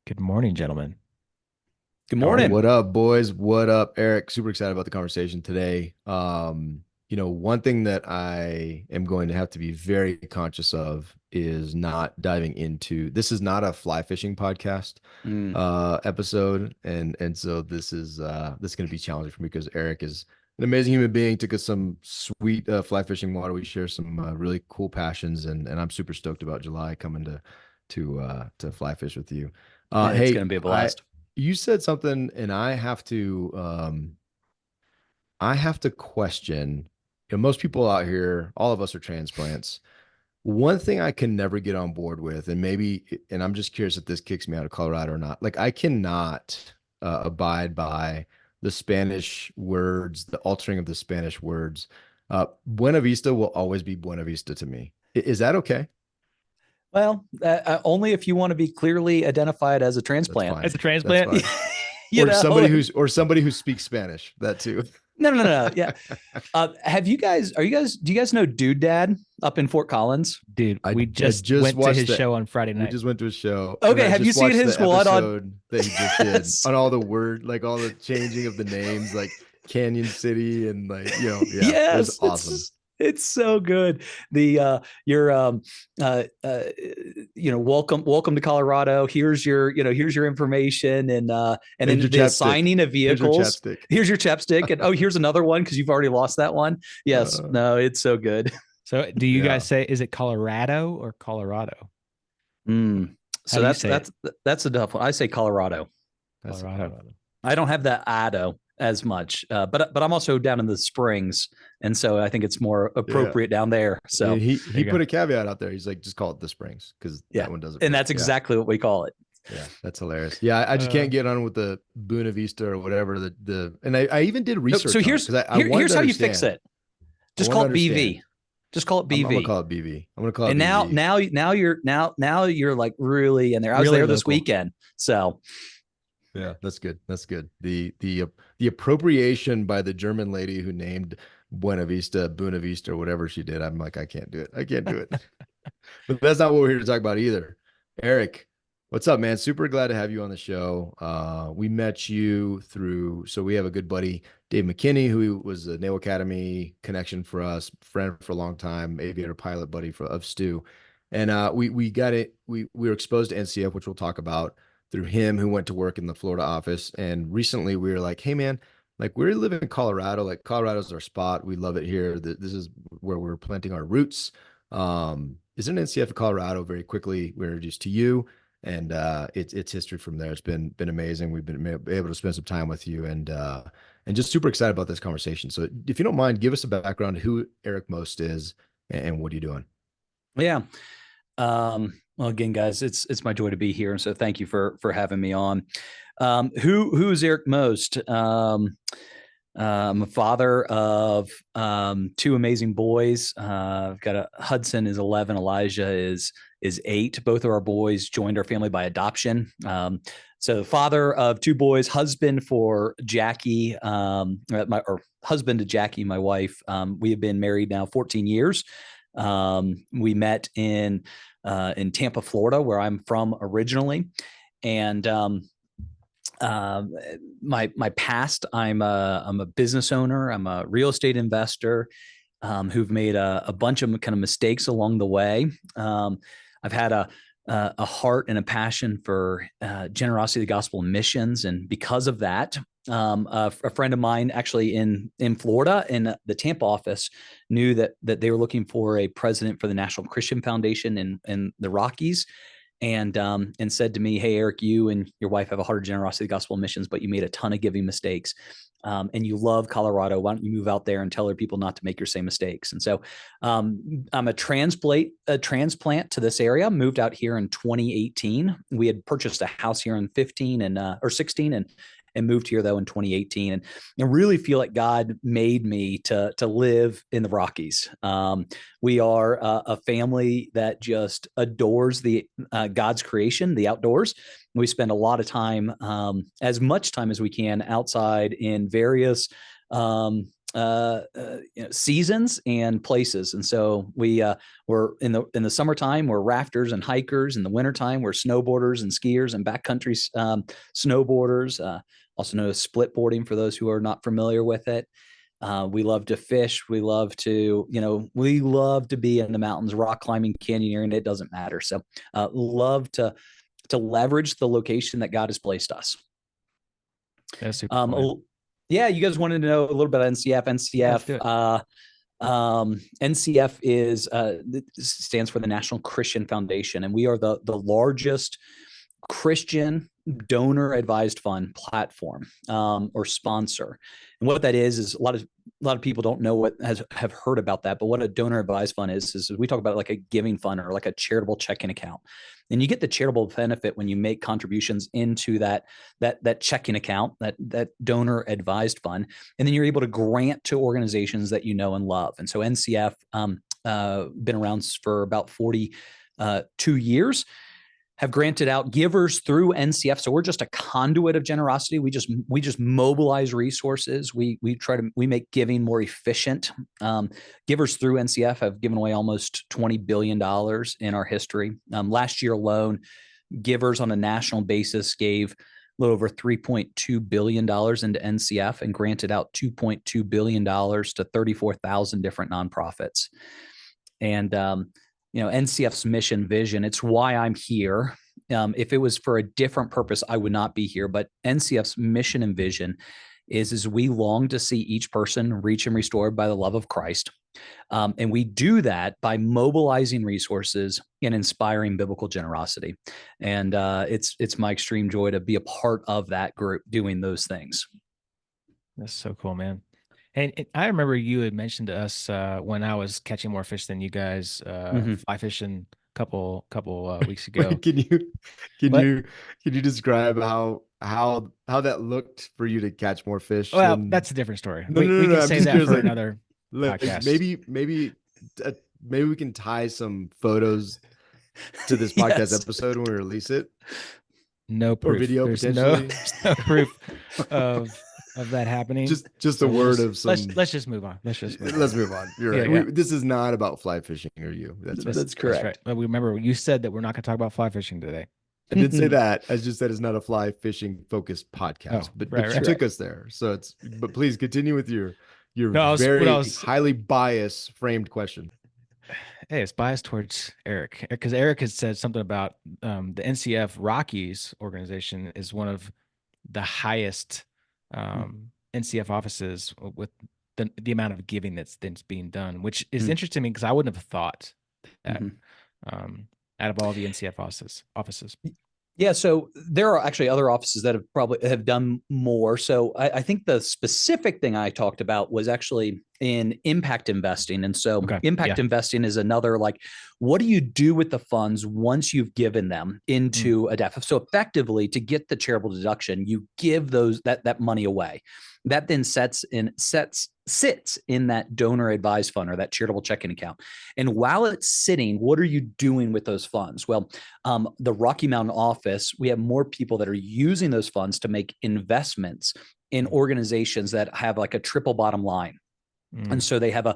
Good morning, gentlemen. Good How are you? morning. What up, boys? What up, Eric? Super excited about the conversation today. One thing that I am going to have to be very conscious of is not diving into this is not a fly fishing podcast Mm, episode, and so this is going to be challenging for me because Eric is an amazing human being, took us some sweet fly fishing water. We share some really cool passions, and I'm super stoked about July coming to fly fish with you. it's going Hey, to be a I blast. you said something, and I have to question. Most people out here, all of us are transplants. One thing I can never get on board with, and I'm just curious if this kicks me out of Colorado or not. Like, I cannot abide by the Spanish words, the altering of the Spanish words. Buena Vista will always be Buena Vista to me. Is that okay? Well, only if you want to be clearly identified as a That's transplant. As fine. a That's transplant? fine. you know, Or somebody who speaks Spanish. That too. no. Yeah. Do you guys know Dude Dad up in Fort Collins? Dude, I we I just just went to watched his that. show on Friday We night. just went to a show, and Okay. I Have you just seen watched his the squad on? episode that he just did Yes. on all the word, like all the changing of the names, like Canyon City, and yeah, it was Yes. awesome. It's so good. The your uh, uh welcome to Colorado. Here's your information, and Here's then your the chapstick. assigning of Here's your vehicles. chapstick. Here's your chapstick, and oh, here's another one because you've already lost that one. Yes, Uh, no, it's so good. So, do you guys yeah, say, is it Colorado or Colorado? Mm. How So do you that's say it? that's that's a tough one. I say Colorado. that's a Colorado. Colorado. I don't have that Ado as much, but I'm also down in the Springs, and so I think it's more Yeah, appropriate down there. and So There he you go. put a caveat out there. He's like, just call it the Springs because yeah, that one does it and right. that's Yeah, exactly what we call it. yeah, that's hilarious. Yeah, I just Uh, can't get on with the Buena Vista or whatever and I even did Nope. So research on it because I wanted here's to how you fix understand. it. I Just wanted call to it understand. BV. Just call it I'm gonna BV. call it BV. I'm gonna call it And BV. now you're like really in there. I was really there this local. weekend. So Yeah, that's good. That's good. The appropriation by the German lady who named Buena Vista, or whatever she did. I'm like, I can't do it. I can't do it. But that's not what we're here to talk about either. Eric, what's up, man? Super glad to have you on the show. We met you so we have a good buddy, Dave McKinney, who was a Naval Academy connection for us, friend for a long time, aviator pilot buddy of Stu. And we got it. We were exposed to NCF, which we'll talk about through him, who went to work in the Florida office. And recently we were like, hey man, like we live in Colorado, like Colorado's our spot. We love it here. This is where we're planting our roots. Is an NCF of Colorado. Very quickly, we're introduced to you, and it's history from there. It's been amazing. We've been able to spend some time with you, and just super excited about this conversation. So, if you don't mind, give us a background of who Eric Most is and what are you doing? yeah. Well, again, guys, it's my joy to be here, and so thank you for having me on. Who's Eric Most? I'm a father of two amazing boys. I've got a Hudson is 11, Elijah is 8. Both of our boys joined our family by adoption. So father of two boys, husband for Jackie, or husband to Jackie, my wife. We have been married now 14 years. We met in Tampa, Florida, where I'm from originally, and uh, my past, I'm a business owner. I'm a real estate investor who've made a bunch of kind of mistakes along the way. I've had a heart and a passion for generosity, the gospel, and missions, and because of that, a friend of mine actually in Florida in the Tampa office knew that they were looking for a president for the National Christian Foundation in the Rockies, and said to me, "Hey, Eric, you and your wife have a heart of generosity, gospel missions, but you made a ton of giving mistakes, and you love Colorado. Why don't you move out there and tell other people not to make your same mistakes?" And so, I'm a transplant to this area. Moved out here in 2018. We had purchased a house here in 15 and or 16, and moved here though in 2018, and I really feel like God made me to live in the Rockies. We are a family that just adores the God's creation, the outdoors. We spend a lot of time, as much time as we can, outside in various seasons and places. And so we're in the summertime, we're rafters and hikers. In the wintertime, we're snowboarders and skiers and backcountry snowboarders, also known as split boarding for those who are not familiar with it. We love to fish. We love to be in the mountains, rock climbing, canyoneering. It doesn't matter. So love to leverage the location that God has placed us. That's super cool. Yeah, you guys wanted to know a little bit about NCF. NCF stands for the National Christian Foundation, and we are the largest Christian donor advised fund platform or sponsor. And what that is a lot of people don't know have heard about that. But what a donor advised fund is we talk about it like a giving fund or like a charitable checking account. And you get the charitable benefit when you make contributions into that checking account, that donor advised fund, and then you're able to grant to organizations that you know and love. And so NCF been around for about 42 years. Have granted out givers through NCF. So we're just a conduit of generosity. We just mobilize resources. We make giving more efficient. Givers through NCF have given away almost $20 billion in our history. Last year alone, givers on a national basis gave a little over $3.2 billion into NCF and granted out $2.2 billion to 34,000 different nonprofits. And NCF's mission vision, it's why I'm here. If it was for a different purpose, I would not be here. But NCF's mission and vision is we long to see each person reach and restored by the love of Christ. And we do that by mobilizing resources and inspiring biblical generosity. And it's my extreme joy to be a part of that group doing those things. That's so cool, man. And I remember you had mentioned to us when I was catching more fish than you guys, fly fishing a couple weeks ago. Wait, can you describe how that looked for you to catch more fish? Well, that's a different story. No, we can I'm say just that curious, for like, another podcast. Maybe we can tie some photos to this podcast episode when we release it. No proof. Or video there's potentially. there's no proof of that happening. Just a word of some. Let's just move on. Let's move on. You're right. Yeah. This is not about fly fishing or you. That's correct. That's right. But remember, you said that we're not going to talk about fly fishing today. I did say that. I just said it's not a fly fishing focused podcast, but you took us there. So but please continue with your highly biased framed question. Hey, it's biased towards Eric because Eric has said something about the NCF Rockies organization is one of the highest NCF offices with the amount of giving that's being done, which is interesting to me because I wouldn't have thought that out of all the NCF offices. Yeah, so there are actually other offices that have done more. So I think the specific thing I talked about was actually in impact investing. And so impact investing is another, like, what do you do with the funds once you've given them into a DEF? So effectively, to get the charitable deduction, you give that money away. That then sits in that donor advised fund or that charitable checking account. And while it's sitting, what are you doing with those funds? Well, the Rocky Mountain office, we have more people that are using those funds to make investments in organizations that have like a triple bottom line. And so they have a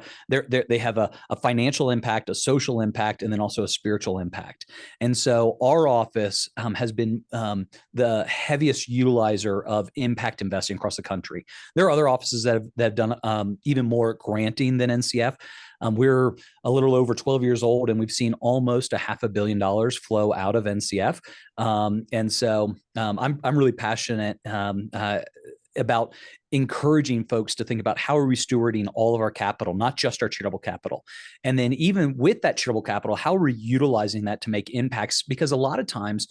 financial impact, a social impact, and then also a spiritual impact. And so our office has been the heaviest utilizer of impact investing across the country. There are other offices that have done even more granting than NCF. We're a little over 12 years old, and we've seen almost $500 million flow out of NCF. And so I'm really passionate about encouraging folks to think about how are we stewarding all of our capital, not just our charitable capital. And then even with that charitable capital, how are we utilizing that to make impacts? Because a lot of times,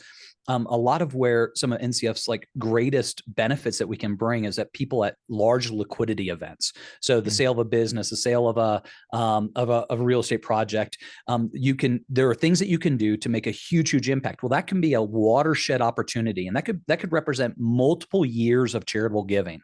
a lot of where some of NCF's like greatest benefits that we can bring is that people at large liquidity events. So the sale of a business, the sale of a real estate project, there are things that you can do to make a huge impact. Well, that can be a watershed opportunity, and that could represent multiple years of charitable giving.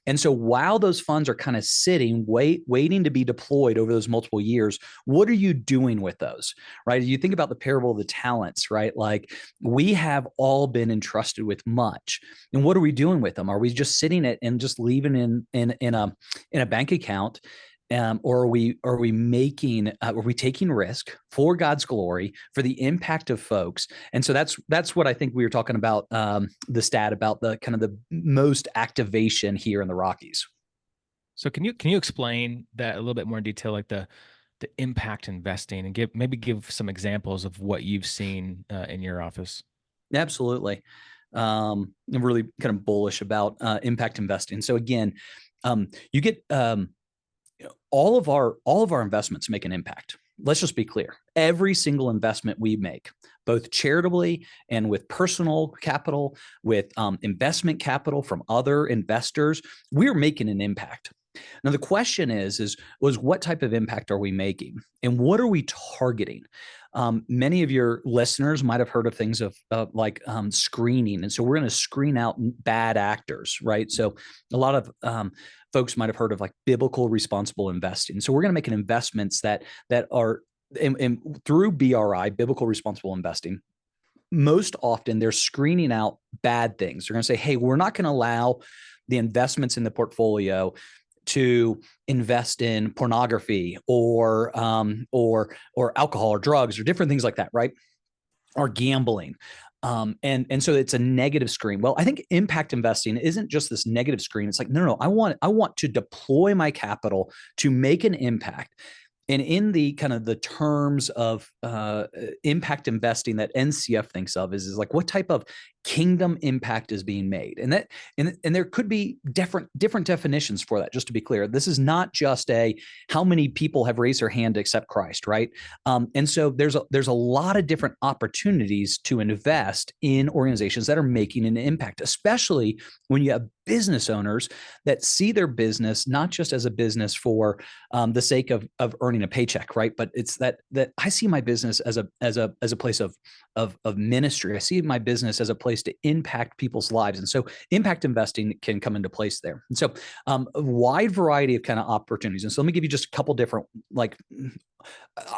And so while those funds are kind of sitting, waiting to be deployed over those multiple years, what are you doing with those, right? You think about the parable of the talents, right? Like we have all been entrusted with much. And what are we doing with them? Are we just sitting it and just leaving in a bank account? Or are we making are we taking risk for God's glory, for the impact of folks? And so that's what I think we were talking about, the stat about the kind of the most activation here in the Rockies. So can you explain that a little bit more in detail, like the impact investing, and give some examples of what you've seen in your office? Absolutely. I'm really kind of bullish about impact investing. So again, you get all of our investments make an impact. Let's just be clear. Every single investment we make, both charitably and with personal capital, with investment capital from other investors, we're making an impact. Now, the question is what type of impact are we making, and what are we targeting? Many of your listeners might have heard of things of like screening. And so we're going to screen out bad actors, right? So a lot of folks might have heard of like biblical responsible investing. So we're going to make investments that are through BRI, biblical responsible investing. Most often they're screening out bad things. They're going to say, hey, we're not going to allow the investments in the portfolio to invest in pornography or alcohol or drugs or different things like that, right? Or gambling. And so it's a negative screen. Well, I think impact investing isn't just this negative screen. It's like, no, I want to deploy my capital to make an impact. And in the kind of the terms of impact investing that NCF thinks of is like what type of kingdom impact is being made, and there could be different definitions for that. Just to be clear, this is not just how many people have raised their hand to accept Christ, right? And so there's a lot of different opportunities to invest in organizations that are making an impact, especially when you have business owners that see their business not just as a business for the sake of earning a paycheck, right? But it's that I see my business as a place of ministry. I see my business as a place to impact people's lives, and so impact investing can come into place there. And so a wide variety of kind of opportunities. And so let me give you just a couple different, like I'm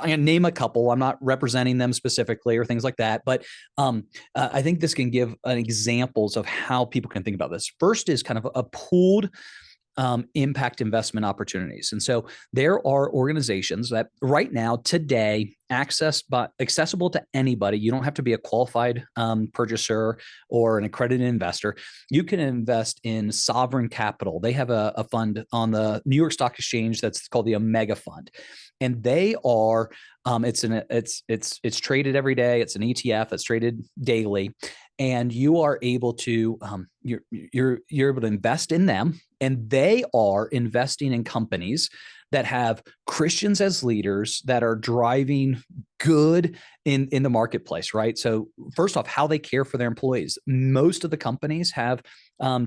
going to name a couple. I'm not representing them specifically or things like that, but I think this can give examples of how people can think about this. First is kind of a pooled impact investment opportunities. And so there are organizations that right now, today, accessible to anybody. You don't have to be a qualified purchaser or an accredited investor. You can invest in sovereign capital. They have a fund on the New York Stock Exchange that's called the Omega Fund. And they are, it's traded every day. It's an ETF that's traded daily. And you are able to, you're able to invest in them, and they are investing in companies that have Christians as leaders that are driving good in the marketplace, right? So first off, how they care for their employees. Most of the companies have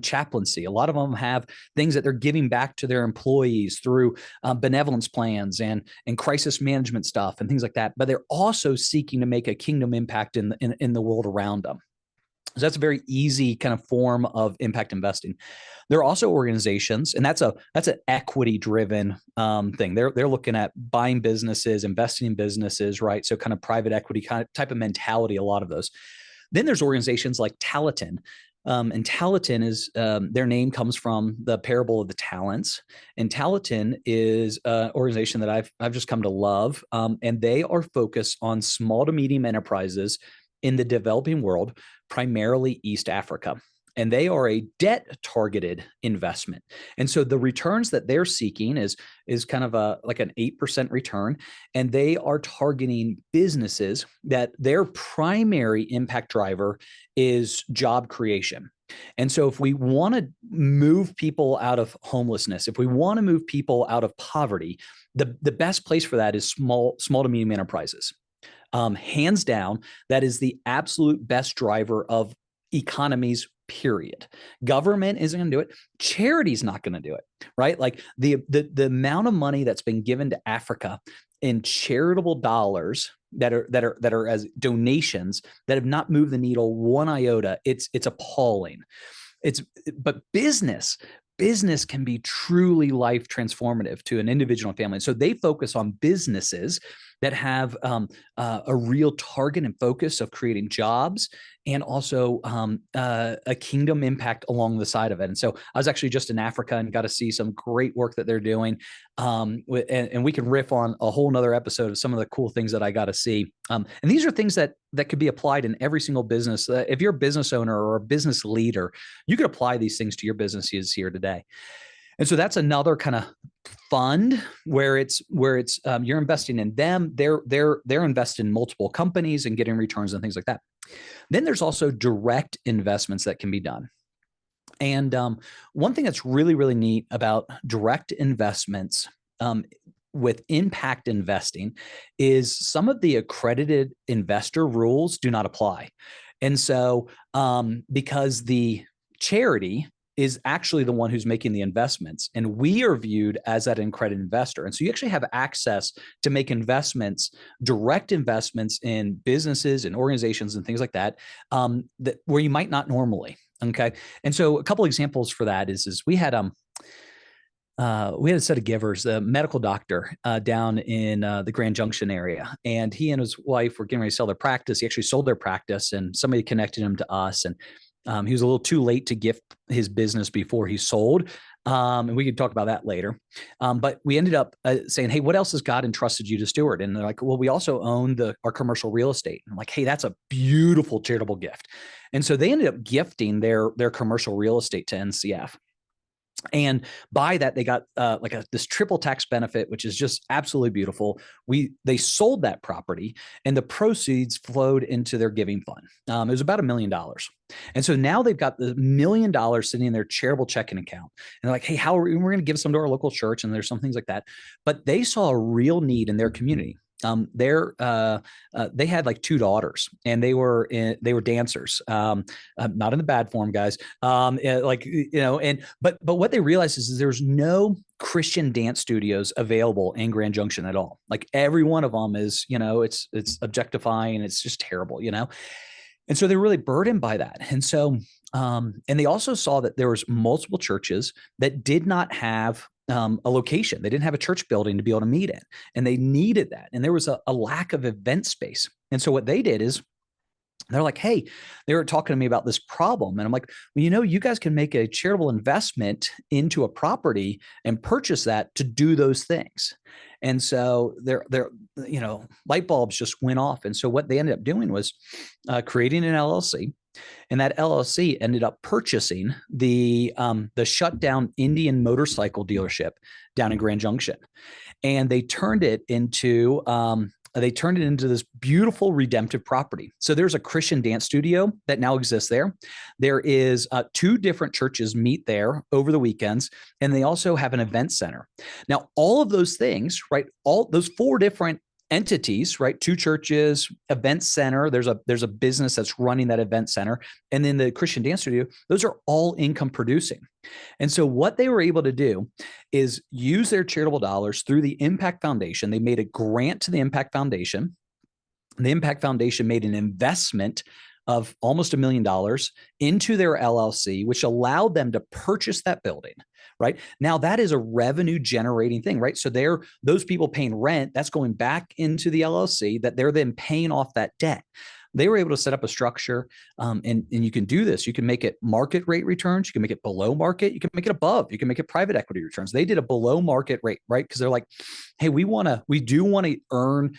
chaplaincy. A lot of them have things that they're giving back to their employees through benevolence plans and crisis management stuff and things like that. But they're also seeking to make a kingdom impact in the world around them. So that's a very easy kind of form of impact investing. There are also organizations, and that's an equity-driven thing. They're looking at buying businesses, investing in businesses, right? So kind of private equity kind of type of mentality. A lot of those. Then there's organizations like Talenton, and Talenton is their name comes from the parable of the talents. And Talenton is an organization that I've just come to love, and they are focused on small to medium enterprises in the developing world, primarily East Africa. And they are a debt-targeted investment. And so the returns that they're seeking is kind of like an 8% return. And they are targeting businesses that their primary impact driver is job creation. And so if we want to move people out of homelessness, if we want to move people out of poverty, the best place for that is small to medium enterprises. Hands down, that is the absolute best driver of economies, period. Government isn't going to do it. Charity's not going to do it, right? Like the amount of money that's been given to Africa in charitable dollars that are as donations that have not moved the needle one iota. It's appalling. But business business can be truly life transformative to an individual and family. And so they focus on businesses that have a real target and focus of creating jobs and also a kingdom impact along the side of it. And so I was actually just in Africa and got to see some great work that they're doing. And we can riff on a whole nother episode of some of the cool things that I got to see. And these are things that could be applied in every single business. If you're a business owner or a business leader, you could apply these things to your businesses here today. And so that's another kind of fund where it's you're investing in them. They're invested in multiple companies and getting returns and things like that. Then there's also direct investments that can be done. And one thing that's really, really neat about direct investments with impact investing is some of the accredited investor rules do not apply. And so because the charity is actually the one who's making the investments, and we are viewed as that accredited investor. And so you actually have access to make investments, direct investments in businesses and organizations and things like that, that where you might not normally. Okay. And so a couple examples for that is we had a set of givers, a medical doctor down in the Grand Junction area, and he and his wife were getting ready to sell their practice. He actually sold their practice, and somebody connected him to us. And he was a little too late to gift his business before he sold. And we could talk about that later. But we ended up saying, hey, what else has God entrusted you to steward? And they're like, well, we also own our commercial real estate. And I'm like, hey, that's a beautiful charitable gift. And so they ended up gifting their commercial real estate to NCF. And by that, they got this triple tax benefit, which is just absolutely beautiful. They sold that property, and the proceeds flowed into their giving fund. It was about $1 million. And so now they've got the $1 million sitting in their charitable checking account. And they're like, hey, we're going to give some to our local church, and there's some things like that. But they saw a real need in their community. They had like 2 daughters, and they were dancers, not in the bad form, guys. But what they realized is there's no Christian dance studios available in Grand Junction at all. Like every one of them is, it's objectifying. It's just terrible, And so they're really burdened by that. And so, and they also saw that there was multiple churches that did not have a location. They didn't have a church building to be able to meet in, and they needed that. And there was a lack of event space. And so what they did is they're like, hey, they were talking to me about this problem. And I'm like, well, you guys can make a charitable investment into a property and purchase that to do those things. And so their light bulbs just went off. And so what they ended up doing was creating an LLC. And that LLC ended up purchasing the shut down Indian motorcycle dealership down in Grand Junction, and they turned it into this beautiful redemptive property. So there's a Christian dance studio that now exists there. There is 2 different churches meet there over the weekends, and they also have an event center. Now, all of those things, right? All those 4 different entities, right? 2 churches, event center. There's a business that's running that event center, and then the Christian dance studio. Those are all income producing. And so what they were able to do is use their charitable dollars through the Impact Foundation. They made a grant to the Impact Foundation. The Impact Foundation made an investment of almost $1 million into their LLC, which allowed them to purchase that building. Right now, that is a revenue generating thing, right? So those people paying rent, that's going back into the LLC that they're then paying off that debt. They were able to set up a structure, and you can do this. You can make it market rate returns. You can make it below market. You can make it above. You can make it private equity returns. They did a below market rate, right? Because they're like, hey, we do want to earn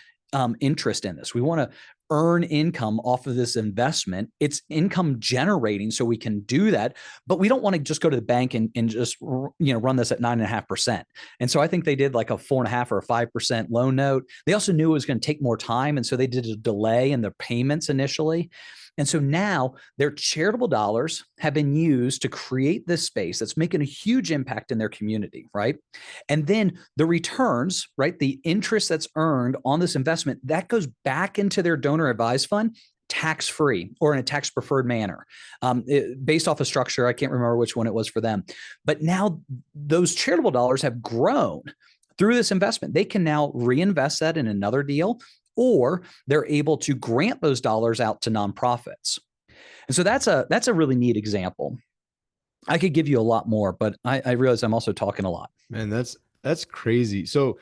interest in this. We want to earn income off of this investment. It's income generating, so we can do that, but we don't want to just go to the bank and just run this at 9.5%. And so I think they did like a 4.5 or a 5% loan note. They also knew it was going to take more time, and so they did a delay in their payments initially. And so now their charitable dollars have been used to create this space that's making a huge impact in their community, right? And then the returns, right, the interest that's earned on this investment, that goes back into their donor advised fund tax-free or in a tax-preferred manner, based off a structure. I can't remember which one it was for them. But now those charitable dollars have grown through this investment. They can now reinvest that in another deal, or they're able to grant those dollars out to nonprofits. And so that's a really neat example. I could give you a lot more, but I realize I'm also talking a lot. Man, that's crazy. So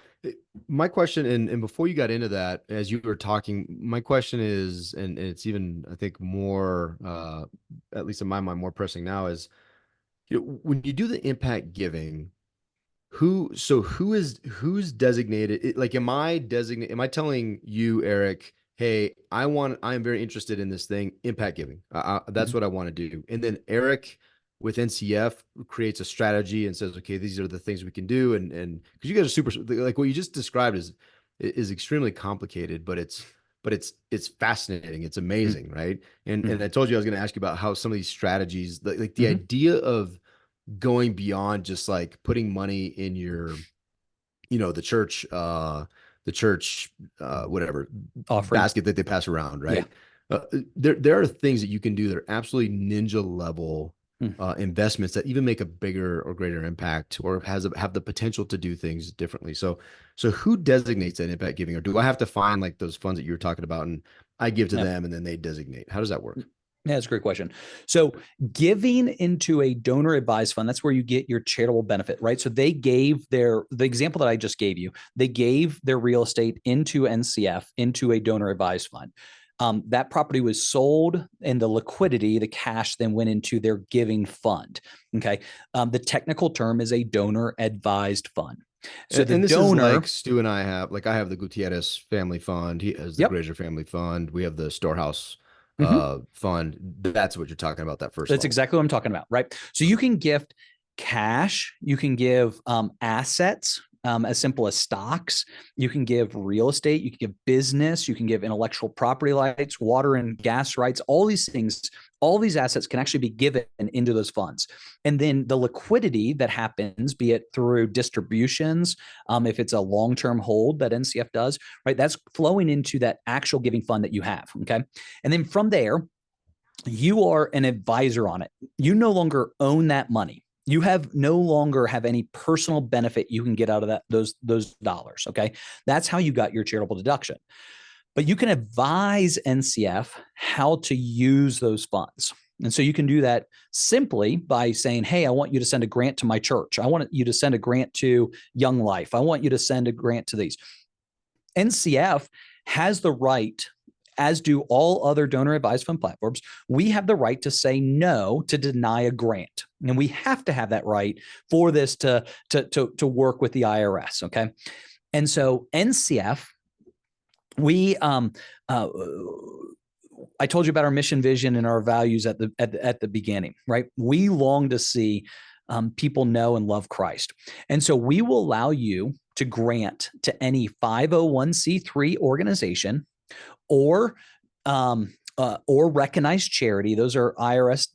my question, and before you got into that, as you were talking, my question is, and it's even, I think, more, at least in my mind, more pressing now is, when you do the impact giving, who's designated? Like, am I telling you, Eric, hey, I am very interested in this thing, impact giving. That's what I want to do. And then Eric with NCF creates a strategy and says, okay, these are the things we can do. And because you guys are super, like what you just described is extremely complicated, but it's fascinating. It's amazing, right? And I told you I was going to ask you about how some of these strategies, like the idea of going beyond just like putting money in your, the church whatever Offering. basket that they pass around, right? There are things that you can do that are absolutely ninja level investments that even make a bigger or greater impact, or have the potential to do things differently. So who designates that impact giving, or do I have to find like those funds that you were talking about and I give to them and then they designate? How does that work? Yeah, that's a great question. So giving into a donor advised fund, that's where you get your charitable benefit, right? So they gave the example that I just gave you, they gave their real estate into NCF, into a donor advised fund. That property was sold, and the liquidity, the cash, then went into their giving fund. Okay. The technical term is a donor advised fund. So and this donor, is like Stu and I have, like I have the Gutierrez family fund. He has the Grazer family fund. We have the Storehouse fund. That's what you're talking about. That's level. Exactly what I'm talking about, right? So you can gift cash, you can give assets, as simple as stocks. You can give real estate, you can give business, you can give intellectual property rights, water and gas rights, all these things, all these assets can actually be given into those funds. And then the liquidity that happens, be it through distributions, if it's a long-term hold that NCF does, right, that's flowing into that actual giving fund that you have, okay? And then from there, you are an advisor on it. You no longer own that money. You no longer have any personal benefit you can get out of those dollars. Okay. That's how you got your charitable deduction. But you can advise NCF how to use those funds. And so you can do that simply by saying, hey, I want you to send a grant to my church. I want you to send a grant to Young Life. I want you to send a grant to these. NCF has the right, as do all other donor advised fund platforms, we have the right to say no, to deny a grant. And we have to have that right for this to work with the IRS, okay? And so NCF, I told you about our mission, vision, and our values at the beginning, right? We long to see people know and love Christ. And so we will allow you to grant to any 501c3 organization or recognized charity. Those are IRS,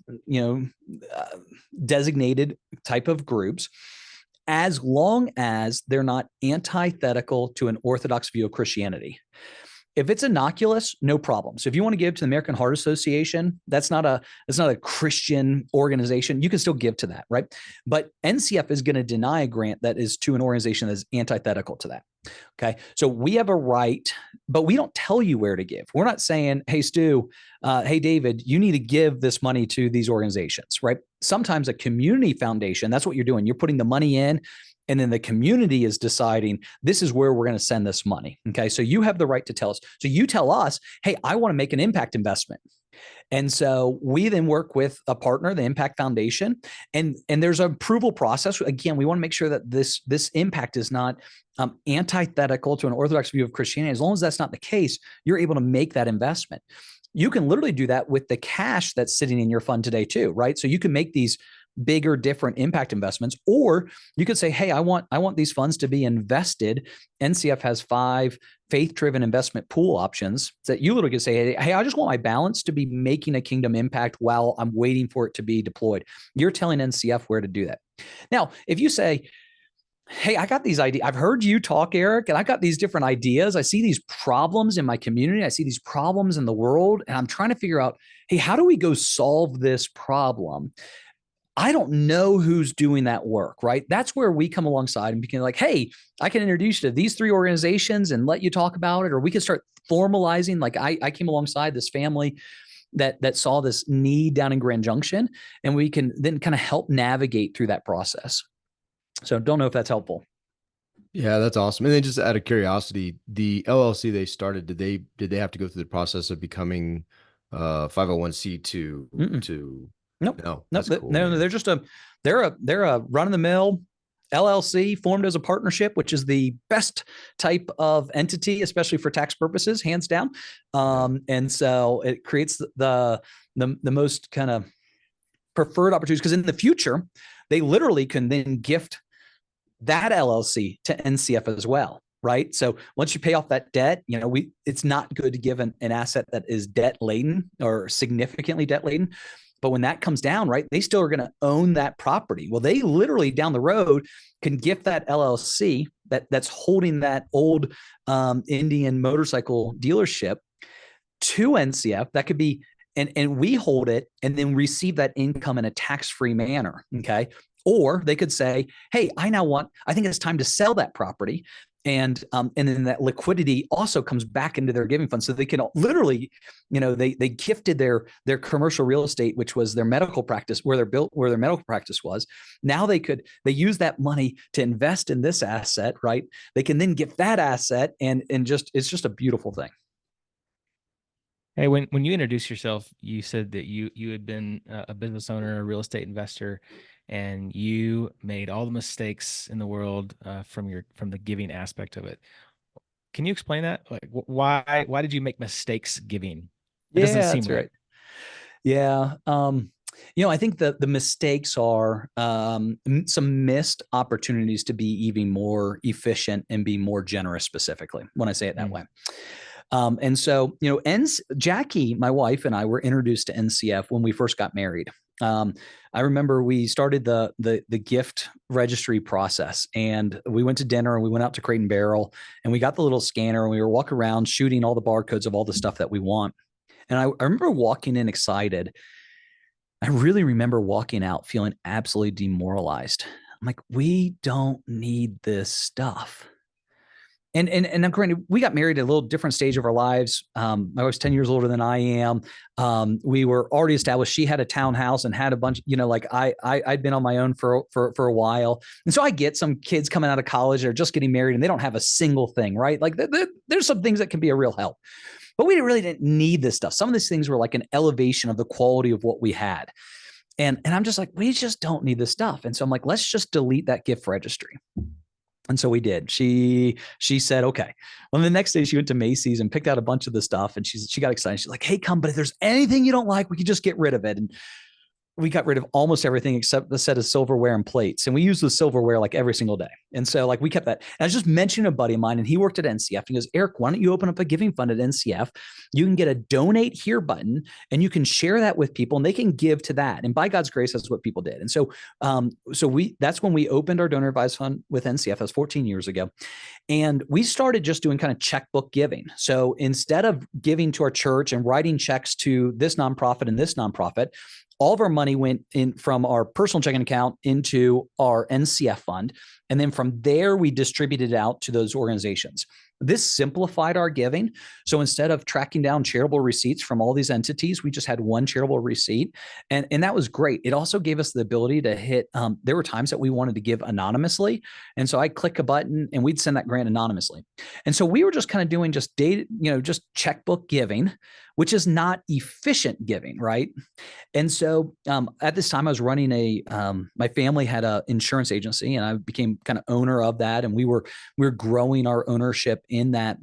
designated type of groups, as long as they're not antithetical to an Orthodox view of Christianity. If it's innocuous, no problem. So if you want to give to the American Heart Association, that's not a Christian organization. You can still give to that, right? But NCF is going to deny a grant that is to an organization that is antithetical to that. Okay. So we have a right, but we don't tell you where to give. We're not saying, hey, Stu, hey, David, you need to give this money to these organizations, right? Sometimes a community foundation, that's what you're doing. You're putting the money in, and then the community is deciding this is where we're going to send this money. Okay. So you have the right to tell us. So you tell us, hey, I want to make an impact investment. And so we then work with a partner, the Impact Foundation, and there's an approval process. Again, we want to make sure that this impact is not antithetical to an Orthodox view of Christianity. As long as that's not the case, you're able to make that investment. You can literally do that with the cash that's sitting in your fund today too, right? So you can make these bigger, different impact investments, or you could say, hey, I want these funds to be invested. NCF has 5 faith-driven investment pool options that you literally could say, hey, I just want my balance to be making a kingdom impact while I'm waiting for it to be deployed. You're telling NCF where to do that. Now, if you say, hey, I got these ideas. I've heard you talk, Eric, and I got these different ideas. I see these problems in my community. I see these problems in the world, and I'm trying to figure out, hey, how do we go solve this problem? I don't know who's doing that work, right? That's where we come alongside and become like, hey, I can introduce you to these 3 organizations and let you talk about it. Or we can start formalizing, like I came alongside this family that saw this need down in Grand Junction, and we can then kind of help navigate through that process. So don't know if that's helpful. Yeah, that's awesome. And then just out of curiosity, the LLC they started, did they have to go through the process of becoming 501c2 to Nope. No, Nope. that's cool. No, they're just they're a run-of-the-mill LLC formed as a partnership, which is the best type of entity, especially for tax purposes, hands down. And so it creates the most kind of preferred opportunities, because in the future, they literally can then gift that LLC to NCF as well. Right. So once you pay off that debt, it's not good to give an asset that is debt laden or significantly debt laden. But when that comes down, right, they still are going to own that property. Well, they literally down the road can gift that LLC that's holding that old Indian motorcycle dealership to NCF. That could be, and we hold it and then receive that income in a tax-free manner. Okay. Or they could say, hey, I think it's time to sell that property. And then that liquidity also comes back into their giving fund. So they can literally, they gifted their commercial real estate, which was their medical practice, where their medical practice was. Now they use that money to invest in this asset, right? They can then gift that asset, and it's just a beautiful thing. Hey, when you introduced yourself, you said that you had been a business owner, a real estate investor, and you made all the mistakes in the world from the giving aspect of it. Can you explain that? Like, why did you make mistakes giving? It doesn't seem right. Yeah. I think the mistakes are some missed opportunities to be even more efficient and be more generous, specifically, when I say it that way. And so, Jackie, my wife, and I were introduced to NCF when we first got married. I remember we started the gift registry process, and we went to dinner and we went out to Crate and Barrel, and we got the little scanner and we were walking around shooting all the barcodes of all the stuff that we want. And I remember walking in excited. I really remember walking out feeling absolutely demoralized. I'm like, we don't need this stuff. And granted, we got married at a little different stage of our lives. My wife's 10 years older than I am. We were already established. She had a townhouse and had a bunch, I'd been on my own for a while. And so I get some kids coming out of college, they're just getting married and they don't have a single thing, right? Like there's some things that can be a real help, but we really didn't need this stuff. Some of these things were like an elevation of the quality of what we had. And I'm just like, we just don't need this stuff. And so I'm like, let's just delete that gift registry. And so we did. She said, okay. Well, the next day she went to Macy's and picked out a bunch of the stuff, and she got excited. She's like, hey, come, but if there's anything you don't like, we could just get rid of it. And we got rid of almost everything except the set of silverware and plates. And we use the silverware like every single day. And so like we kept that. And I was just mentioning a buddy of mine, and he worked at NCF. He goes, Eric, why don't you open up a giving fund at NCF? You can get a donate here button and you can share that with people and they can give to that. And by God's grace, that's what people did. And so, that's when we opened our donor advised fund with NCF. That was 14 years ago. And we started just doing kind of checkbook giving. So instead of giving to our church and writing checks to this nonprofit and this nonprofit, all of our money went in from our personal checking account into our NCF fund. And then from there, we distributed it out to those organizations. This simplified our giving. So instead of tracking down charitable receipts from all these entities, we just had one charitable receipt. And that was great. It also gave us the ability to hit, there were times that we wanted to give anonymously. And so I'd click a button and we'd send that grant anonymously. And so we were just kind of doing just just checkbook giving, which is not efficient giving, right? And so at this time I was running my family had an insurance agency, and I became kind of owner of that. And we were growing our ownership in that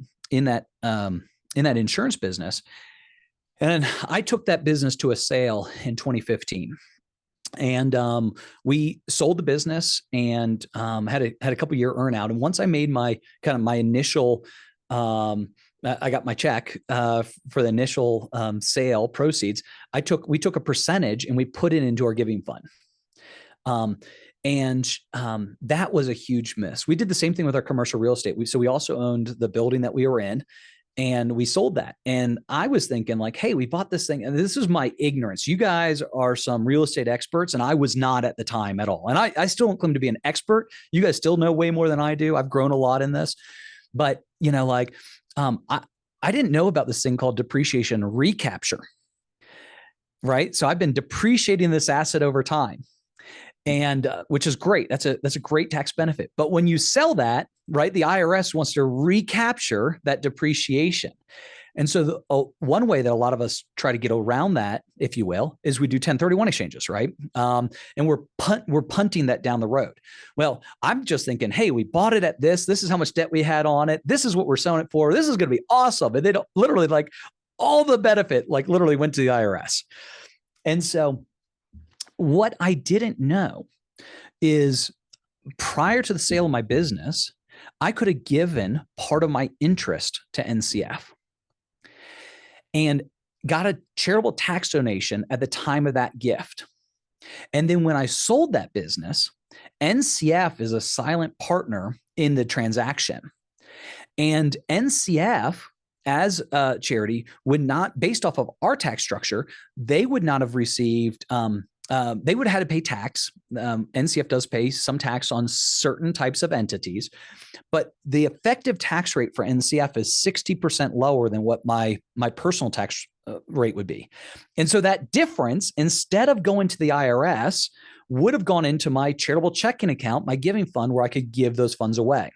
insurance business. And I took that business to a sale in 2015. And we sold the business and had a couple year earn out. And once I made my initial, I got my check for the initial sale proceeds. We took a percentage and we put it into our giving fund. That was a huge miss. We did the same thing with our commercial real estate. So we also owned the building that we were in, and we sold that. And I was thinking like, hey, we bought this thing. And this is my ignorance. You guys are some real estate experts, and I was not at the time at all. And I still don't claim to be an expert. You guys still know way more than I do. I've grown a lot in this, but I didn't know about this thing called depreciation recapture. right? So I've been depreciating this asset over time, and which is great. That's a great tax benefit. But when you sell that, right, the IRS wants to recapture that depreciation. And so one way that a lot of us try to get around that, if you will, is we do 1031 exchanges, right? And we're punting that down the road. Well, I'm just thinking, hey, we bought it at this. This is how much debt we had on it. This is what we're selling it for. This is going to be awesome. And they don't literally, like, all the benefit, like, literally went to the IRS. And so what I didn't know is prior to the sale of my business, I could have given part of my interest to NCF and got a charitable tax donation at the time of that gift. And then when I sold that business, NCF is a silent partner in the transaction. And NCF, as a charity, would not, based off of our tax structure, they would not have received, they would have had to pay tax. NCF does pay some tax on certain types of entities, but the effective tax rate for NCF is 60% lower than what my personal tax rate would be. And so that difference, instead of going to the IRS, would have gone into my charitable checking account, my giving fund, where I could give those funds away.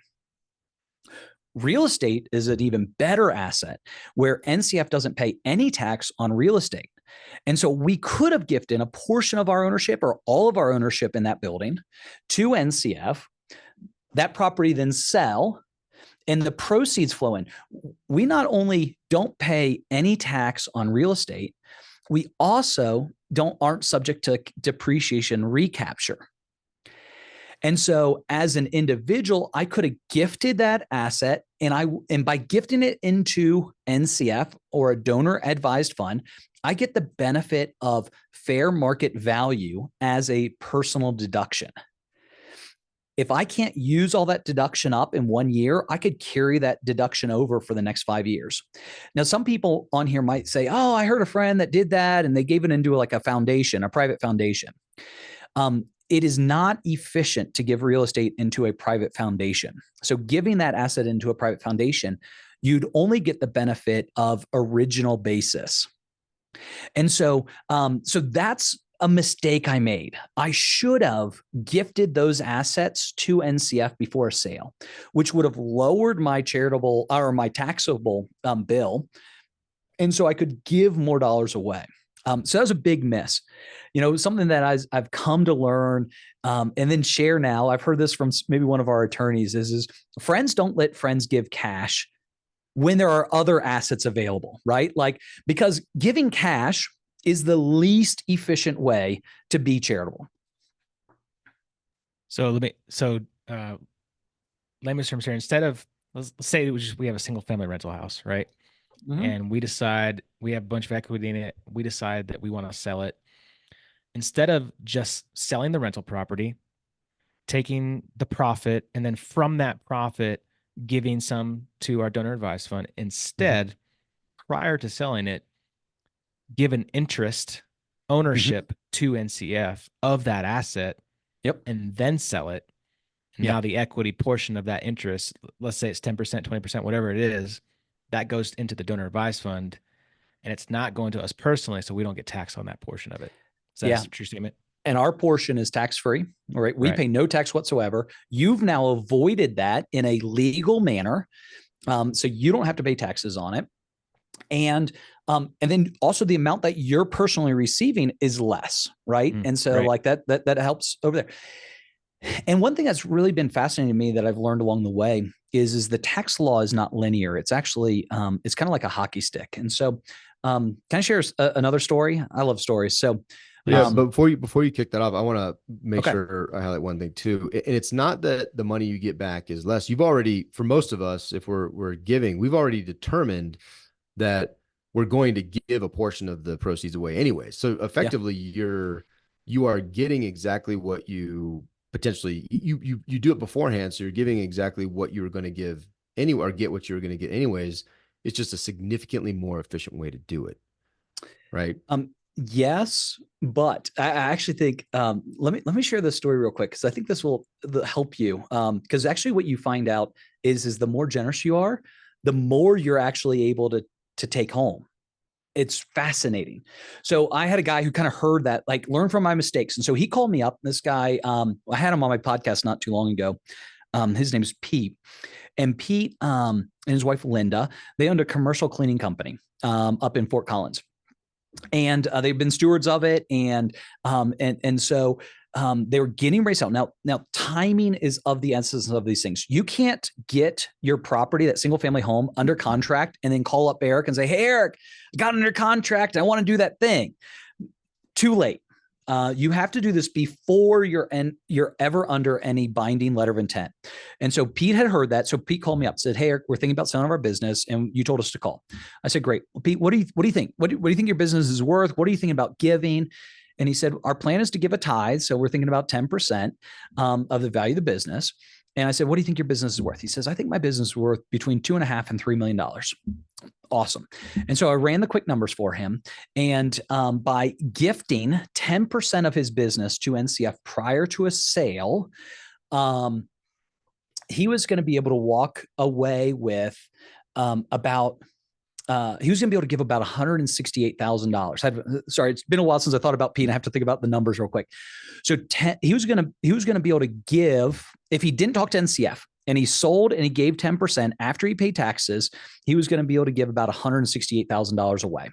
Real estate is an even better asset where NCF doesn't pay any tax on real estate. And so we could have gifted a portion of our ownership or all of our ownership in that building to NCF. That property then sell and the proceeds flow in. We not only don't pay any tax on real estate, we also aren't subject to depreciation recapture. And so as an individual, I could have gifted that asset, and by gifting it into NCF or a donor advised fund, I get the benefit of fair market value as a personal deduction. If I can't use all that deduction up in 1 year, I could carry that deduction over for the next 5 years. Now, some people on here might say, oh, I heard a friend that did that and they gave it into like a foundation, a private foundation. It is not efficient to give real estate into a private foundation. So giving that asset into a private foundation, you'd only get the benefit of original basis. And so, so that's a mistake I made. I should have gifted those assets to NCF before a sale, which would have lowered my charitable or my taxable bill. And so I could give more dollars away. So that was a big miss. You know, something that I've come to learn and then share now. I've heard this from maybe one of our attorneys is friends don't let friends give cash when there are other assets available, right? Like, because giving cash is the least efficient way to be charitable. So layman's terms here, instead of, let's say we have a single family rental house, right? Mm-hmm. And we decide we have a bunch of equity in it. We decide that we want to sell it. Instead of just selling the rental property, taking the profit, and then from that profit, giving some to our donor advised fund, instead, prior to selling it, give an interest ownership to NCF of that asset, and then sell it. And now the equity portion of that interest, let's say it's 10%, 20%, whatever it is, that goes into the donor advised fund, and it's not going to us personally, so we don't get taxed on that portion of it. Is that a true statement? And our portion is tax-free, all right? We pay no tax whatsoever. You've now avoided that in a legal manner, so you don't have to pay taxes on it. And then also the amount that you're personally receiving is less, right? And so like that helps over there. And one thing that's really been fascinating to me that I've learned along the way is the tax law is not linear. It's actually, it's kind of like a hockey stick. And so can I share another story? I love stories. So but before you kick that off, I want to make sure I highlight one thing too. And it's not that the money you get back is less. You've already, for most of us, if we're giving, we've already determined that we're going to give a portion of the proceeds away anyway. So effectively you are getting exactly what you potentially, you do it beforehand. So you're giving exactly what you were going to give anyway, or get what you were going to get anyways. It's just a significantly more efficient way to do it. Right. Yes, but I actually think, let me share this story real quick, because I think this will help you. Because actually what you find out is the more generous you are, the more you're actually able to take home. it's fascinating. So I had a guy who kind of heard that, like, learn from my mistakes. And so he called me up. This guy, I had him on my podcast not too long ago. His name is Pete. And Pete and his wife, Linda, they owned a commercial cleaning company up in Fort Collins. And they've been stewards of it. And so they were getting ready to sell. Now, timing is of the essence of these things. You can't get your property, that single family home, under contract and then call up Eric and say, hey, Eric, I got under contract and I want to do that thing. Too late. You have to do this before you're ever under any binding letter of intent. And so Pete had heard that. So Pete called me up, said, hey, Eric, we're thinking about selling our business and you told us to call. I said, great. Well, Pete, what do you think? What do you think your business is worth? What are you thinking about giving? And he said, our plan is to give a tithe. So we're thinking about 10% of the value of the business. And I said, what do you think your business is worth? He says, I think my business is worth between $2.5 and $3 million. Awesome. And so I ran the quick numbers for him. And by gifting 10% of his business to NCF prior to a sale, he was going to be able to walk away with he was going to be able to give about $168,000. Sorry, it's been a while since I thought about Pete. I have to think about the numbers real quick. So he was going to be able to give, if he didn't talk to NCF and he sold and he gave 10% after he paid taxes, he was going to be able to give about $168,000 away.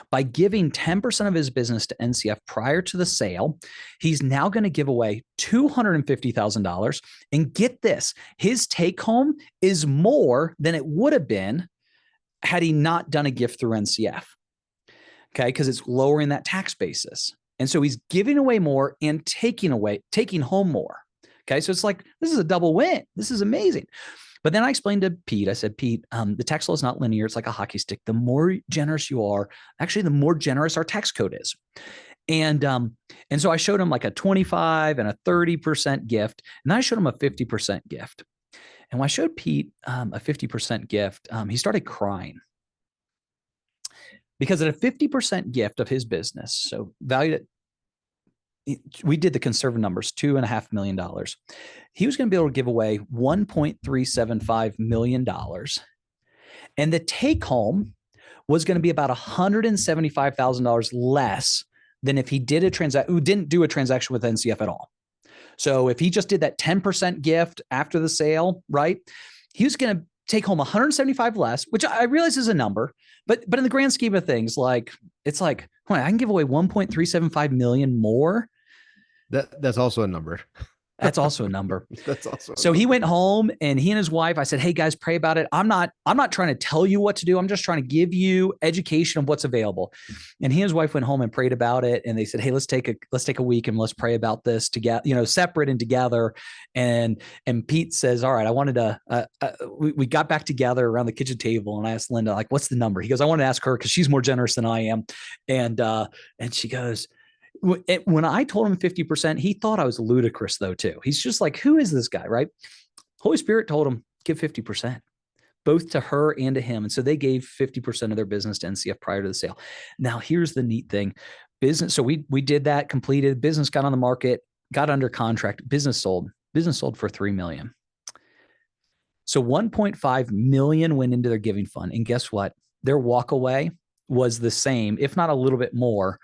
By giving 10% of his business to NCF prior to the sale, he's now going to give away $250,000. And get this, his take home is more than it would have been had he not done a gift through NCF. Okay. Because it's lowering that tax basis. And so he's giving away more and taking home more. Okay. So it's like, this is a double win. This is amazing. But then I explained to Pete, I said, Pete, the tax law is not linear. It's like a hockey stick. The more generous you are, actually, the more generous our tax code is. And so I showed him like a 25 and a 30% gift. And then I showed him a 50% gift. And when I showed Pete a 50% gift, he started crying. Because at a 50% gift of his business, so valued at, we did the conservative numbers, $2.5 million. He was going to be able to give away $1.375 million. And the take home was going to be about $175,000 less than if he didn't do a transaction with NCF at all. So if he just did that 10% gift after the sale, right, he was going to take home 175 less, which I realize is a number, but in the grand scheme of things, like, it's like, I can give away 1.375 million more. That's also a number. That's also a number. That's also. So he went home and he and his wife, I said, hey guys, pray about it. I'm not trying to tell you what to do. I'm just trying to give you education of what's available. And he and his wife went home and prayed about it. And they said, hey, let's take a week and let's pray about this together, separate and together. And Pete says, all right, I wanted to, we got back together around the kitchen table and I asked Linda, like, what's the number? He goes, I want to ask her because she's more generous than I am. And she goes, when I told him 50%, he thought I was ludicrous though, too. He's just like, who is this guy? Right. Holy Spirit told him, give 50%, both to her and to him. And so they gave 50% of their business to NCF prior to the sale. Now, here's the neat thing. So we did that, completed, business got on the market, got under contract, business sold for $3 million. So 1.5 million went into their giving fund. And guess what? Their walk away was the same, if not a little bit more,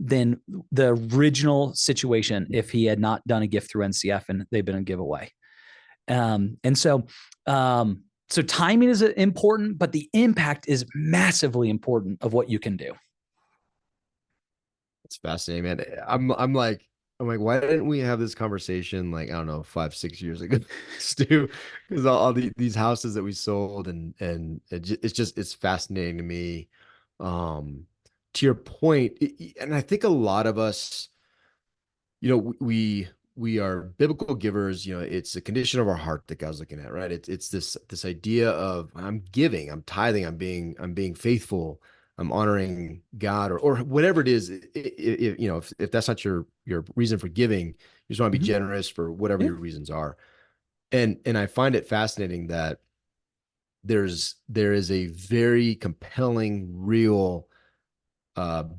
than the original situation if he had not done a gift through NCF and they've been a giveaway. So timing is important, but the impact is massively important of what you can do. It's fascinating, man. I'm like, why didn't we have this conversation like, I don't know, 5-6 years ago, Stu? Because all these houses that we sold and it's fascinating to me. To your point, and I think a lot of us, we are biblical givers. It's the condition of our heart that God's looking at, right? It's this idea of I'm giving, I'm tithing, I'm being faithful, I'm honoring God, or whatever it is. If that's not your reason for giving, you just want to be generous for whatever your reasons are. And I find it fascinating that there is a very compelling, real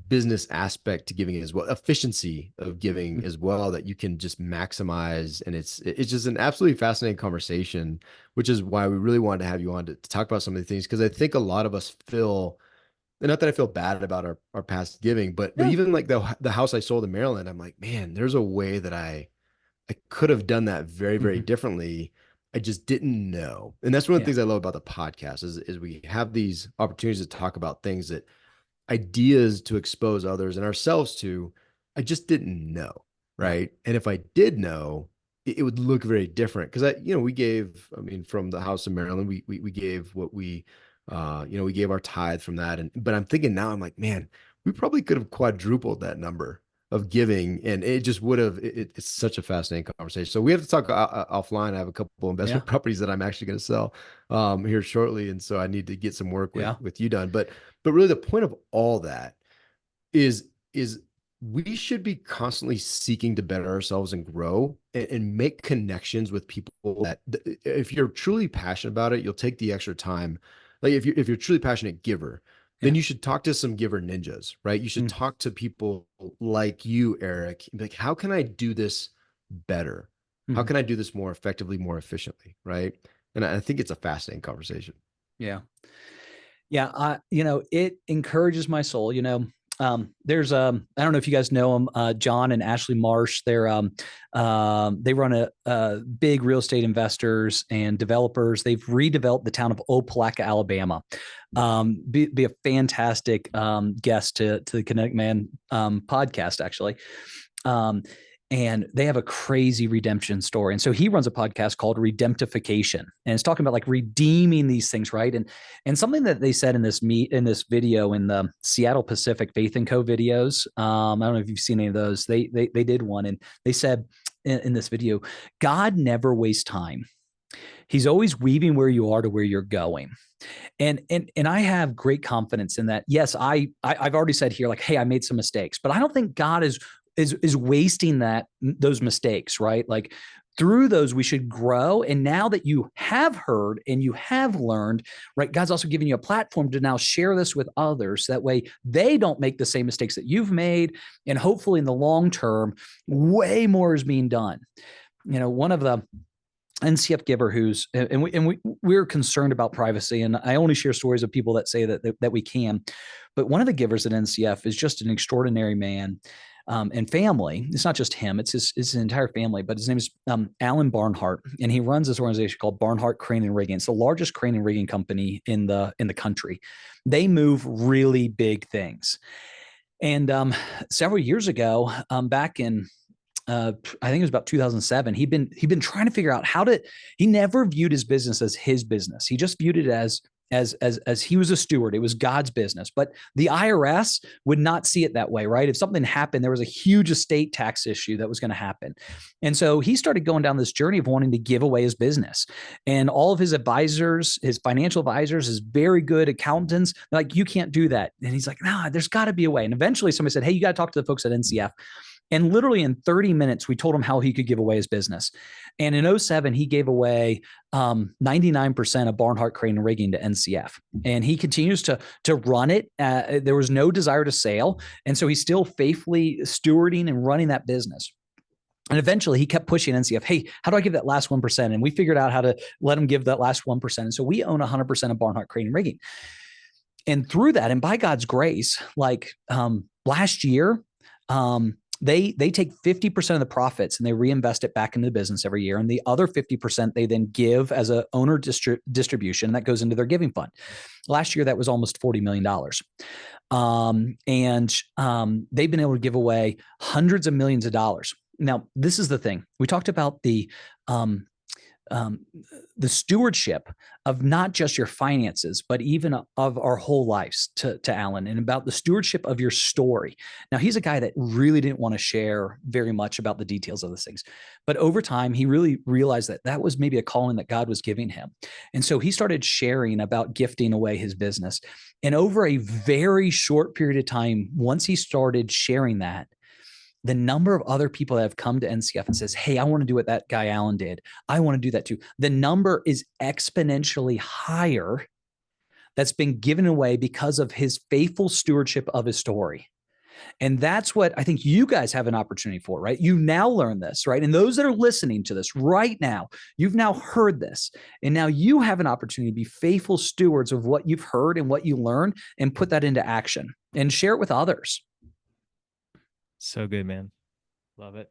business aspect to giving as well, efficiency of giving as well, that you can just maximize. And it's just an absolutely fascinating conversation, which is why we really wanted to have you on to talk about some of the things. Because I think a lot of us feel and not that I feel bad about our past giving, but Yeah. even like the house I sold in Maryland, I'm like, man, there's a way that I could have done that very, very Mhm. differently. I just didn't know. And that's one of the Yeah. things I love about the podcast is we have these opportunities to talk about things that ideas to expose others and ourselves to, I just didn't know. Yeah. Right. And if I did know, it would look very different. Cause we gave, I mean, from the house in Maryland, we gave what we gave our tithe from that. But I'm thinking now, I'm like, man, we probably could have quadrupled that number of giving, and it just would have. It's such a fascinating conversation. So we have to talk offline. I have a couple Yeah. investment properties that I'm actually going to sell here shortly, and so I need to get some work Yeah. with you done. But really, the point of all that is we should be constantly seeking to better ourselves and grow and make connections with people that if you're truly passionate about it, you'll take the extra time. Like if you're truly passionate giver, Yeah. then you should talk to some giver ninjas, right? You should Mm. talk to people like you, Eric, and be like, how can I do this better? How Mhm. can I do this more effectively, more efficiently, right? And I think it's a fascinating conversation. Yeah. Yeah. It encourages my soul. There's I don't know if you guys know them, John and Ashley Marsh. They run a big real estate investors and developers. They've redeveloped the town of Opelika, Alabama. Be a fantastic guest to the Connect Man podcast, actually. And they have a crazy redemption story. And so he runs a podcast called Redemptification, and it's talking about like redeeming these things, right? And something that they said in this video in the Seattle Pacific Faith and Co videos. I don't know if you've seen any of those. They did one, and they said in this video, God never wastes time. He's always weaving where you are to where you're going. And I have great confidence in that. Yes, I've already said here, like, hey, I made some mistakes, but I don't think God is wasting those mistakes, right? Like through those, we should grow. And now that you have heard and you have learned, right, God's also giving you a platform to now share this with others. That way they don't make the same mistakes that you've made. And hopefully in the long term, way more is being done. One of the NCF giver we're concerned about privacy, and I only share stories of people that say that we can. But one of the givers at NCF is just an extraordinary man. And family. It's not just him; it's his entire family. But his name is Alan Barnhart, and he runs this organization called Barnhart Crane and Rigging. It's the largest crane and rigging company in the country. They move really big things. And several years ago, back in I think it was about 2007. He'd been trying to figure out he never viewed his business as his business. He just viewed it as he was a steward. It was God's business. But the IRS would not see it that way, right? If something happened, there was a huge estate tax issue that was going to happen. And so he started going down this journey of wanting to give away his business. And all of his advisors, his financial advisors, his very good accountants, they're like, you can't do that. And he's like, nah, there's got to be a way. And eventually somebody said, hey, you got to talk to the folks at NCF. And literally in 30 minutes, we told him how he could give away his business. And in 2007, he gave away 99% of Barnhart Crane and Rigging to NCF. And he continues to run it. There was no desire to sell. And so he's still faithfully stewarding and running that business. And eventually he kept pushing NCF, hey, how do I give that last 1%? And we figured out how to let him give that last 1%. And so we own 100% of Barnhart Crane and Rigging. And through that, and by God's grace, like last year, they take 50% of the profits and they reinvest it back into the business every year. And the other 50% they then give as a owner distribution that goes into their giving fund. Last year, that was almost $40 million. They've been able to give away hundreds of millions of dollars. Now, this is the thing. We talked about the stewardship of not just your finances, but even of our whole lives to Alan, and about the stewardship of your story. Now, he's a guy that really didn't want to share very much about the details of these things. But over time, he really realized that was maybe a calling that God was giving him. And so he started sharing about gifting away his business. And over a very short period of time, once he started sharing that, the number of other people that have come to NCF and says, hey, I want to do what that guy Alan did. I want to do that too. The number is exponentially higher that's been given away because of his faithful stewardship of his story. And that's what I think you guys have an opportunity for, right? You now learn this, right? And those that are listening to this right now, you've now heard this. And now you have an opportunity to be faithful stewards of what you've heard and what you learned and put that into action and share it with others. So good, man. Love it.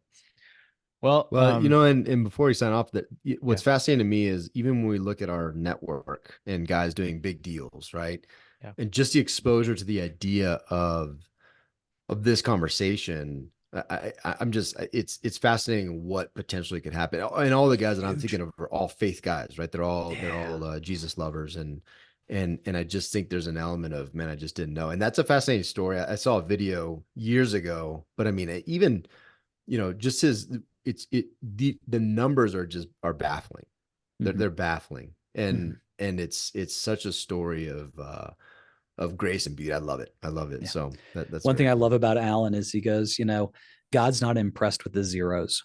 Well, and before we sign off, that what's fascinating to me is even when we look at our network and guys doing big deals, right? Yeah. And just the exposure to the idea of this conversation, I'm just, it's fascinating what potentially could happen. And all the guys that I'm thinking of are all faith guys, right? They're all Jesus lovers, and I just think there's an element of, man, I just didn't know. And that's a fascinating story. I saw a video years ago, but I mean, even just the numbers are baffling. They're baffling, and it's such a story of grace and beauty. I love it. Yeah. So that's one thing cool. I love about Alan is he goes, God's not impressed with the zeros.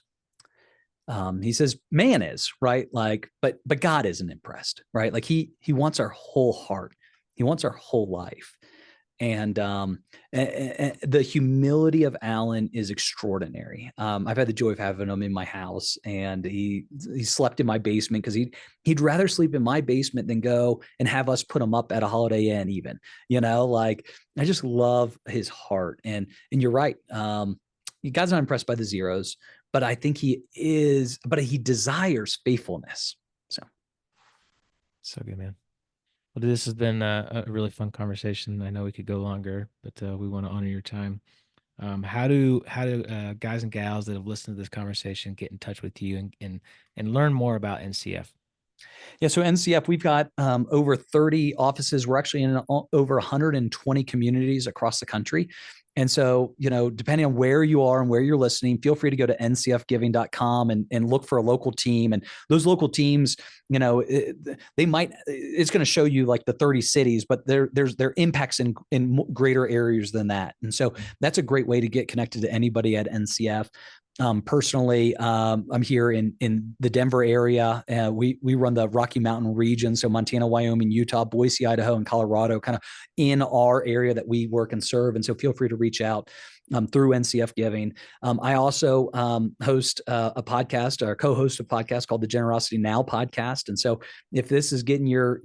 He says man is, right? Like, but God isn't impressed, right? Like he wants our whole heart. He wants our whole life. And the humility of Alan is extraordinary. I've had the joy of having him in my house, and he slept in my basement because he'd rather sleep in my basement than go and have us put him up at a Holiday Inn even, like I just love his heart. And you're right. God's not impressed by the zeros, but I think he desires faithfulness. So good, man. Well, this has been a really fun conversation. I know we could go longer, but we want to honor your time. How do guys and gals that have listened to this conversation get in touch with you and learn more about NCF? Yeah, so NCF, we've got over 30 offices. We're actually in over 120 communities across the country. And so, depending on where you are and where you're listening, feel free to go to ncfgiving.com and look for a local team. And those local teams, it's going to show you like the 30 cities, but their impacts in greater areas than that. And so that's a great way to get connected to anybody at NCF. Personally, I'm here in the Denver area. We run the Rocky Mountain region, so Montana, Wyoming, Utah, Boise, Idaho, and Colorado, kind of in our area that we work and serve. And so feel free to reach out through NCF Giving. I also host a podcast, or co-host a podcast called the Generosity Now podcast. And so if this is getting your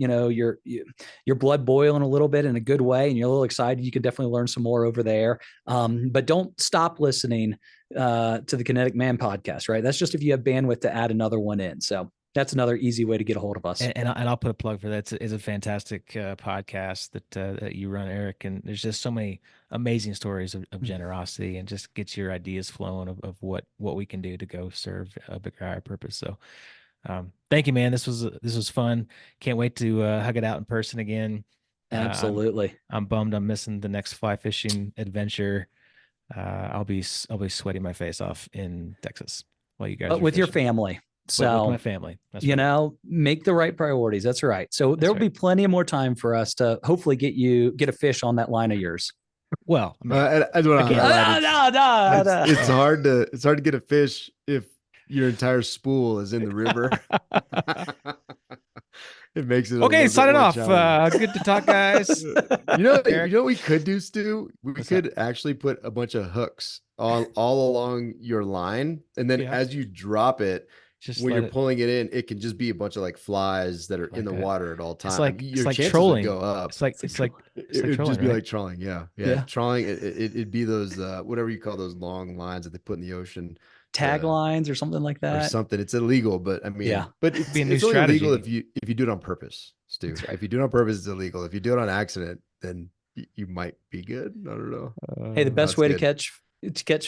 blood boiling a little bit in a good way, and you're a little excited, you can definitely learn some more over there. But don't stop listening to the Kinetic Man podcast, right? That's just if you have bandwidth to add another one in. So that's another easy way to get a hold of us. And I'll put a plug for that. It's a fantastic podcast that you run, Eric. And there's just so many amazing stories of generosity, and just gets your ideas flowing of what we can do to go serve a bigger, higher purpose. So thank you, man. This was fun. Can't wait to hug it out in person again. Absolutely. I'm bummed I'm missing the next fly fishing adventure. I'll be sweating my face off in Texas while you guys are with fishing. Your family. So with my family, that's make the right priorities. That's right. So there will be plenty of more time for us to hopefully get a fish on that line of yours. Well, I mean, I don't know. It's hard to get a fish if your entire spool is in the river. It makes it okay. Sign it off. Good to talk, guys. You know what we could do, Stu? We could actually put a bunch of hooks all along your line, and then as you drop it, when you're pulling it in, it can just be a bunch of like flies that are in the water at all times. It's like trolling. Go up. It would just be right? like trolling. Yeah. Trawling. It'd be those whatever you call those long lines that they put in the ocean. Tag lines or something like that. Or something. It's illegal, but I mean, but it's only illegal if you do it on purpose, Stu. If you do it on purpose, it's illegal. If you do it on accident, then you might be good. I don't know. Hey, the best way to catch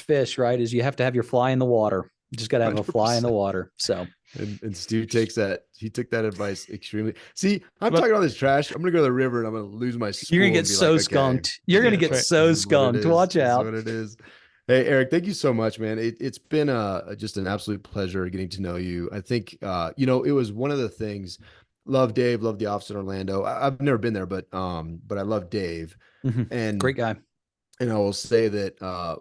fish, right, is you have to have your fly in the water. You just got to have 100%. A fly in the water. So, and Stu took that advice extremely. See, I'm talking all this trash. I'm gonna go to the river and I'm gonna lose my school. You're gonna get so skunked. Okay. You're gonna get so skunked. Watch out. That's what it is. Hey, Eric, thank you so much, man. It's been just an absolute pleasure getting to know you. I think it was one of the things. Love Dave, love the office in Orlando. I've never been there, but I love Dave. And great guy. And I will say that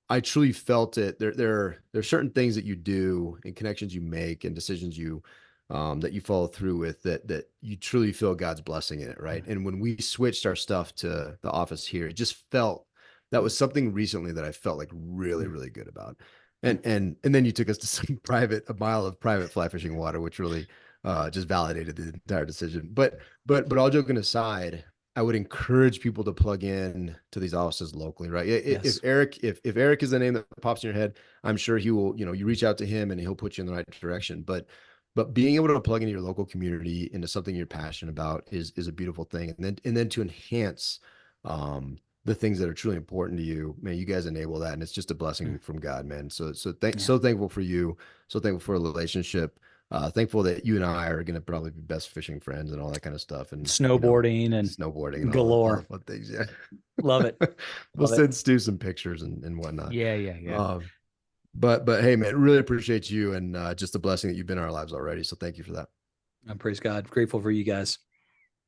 I truly felt it. There are certain things that you do and connections you make and decisions you that you follow through with that you truly feel God's blessing in it, right? And when we switched our stuff to the office here, it just felt that was something recently that I felt like really, really good about. And then you took us to some a mile of private fly fishing water, which really just validated the entire decision. But all joking aside, I would encourage people to plug in to these offices locally, right? If Eric, if Eric is the name that pops in your head, I'm sure he will, you reach out to him and he'll put you in the right direction. But being able to plug into your local community into something you're passionate about is a beautiful thing. And then to enhance the things that are truly important to you, man, you guys enable that. And it's just a blessing from God, man. So thankful for you. So thankful for a relationship. Thankful that you and I are going to probably be best fishing friends and all that kind of stuff. And snowboarding and galore. all the fun things. Yeah. Love it. We'll send Stu some pictures and whatnot. Yeah. But hey, man, really appreciate you and just the blessing that you've been in our lives already. So thank you for that. Praise God. Grateful for you guys.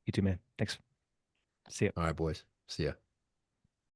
You too, man. Thanks. See ya. All right, boys. See ya.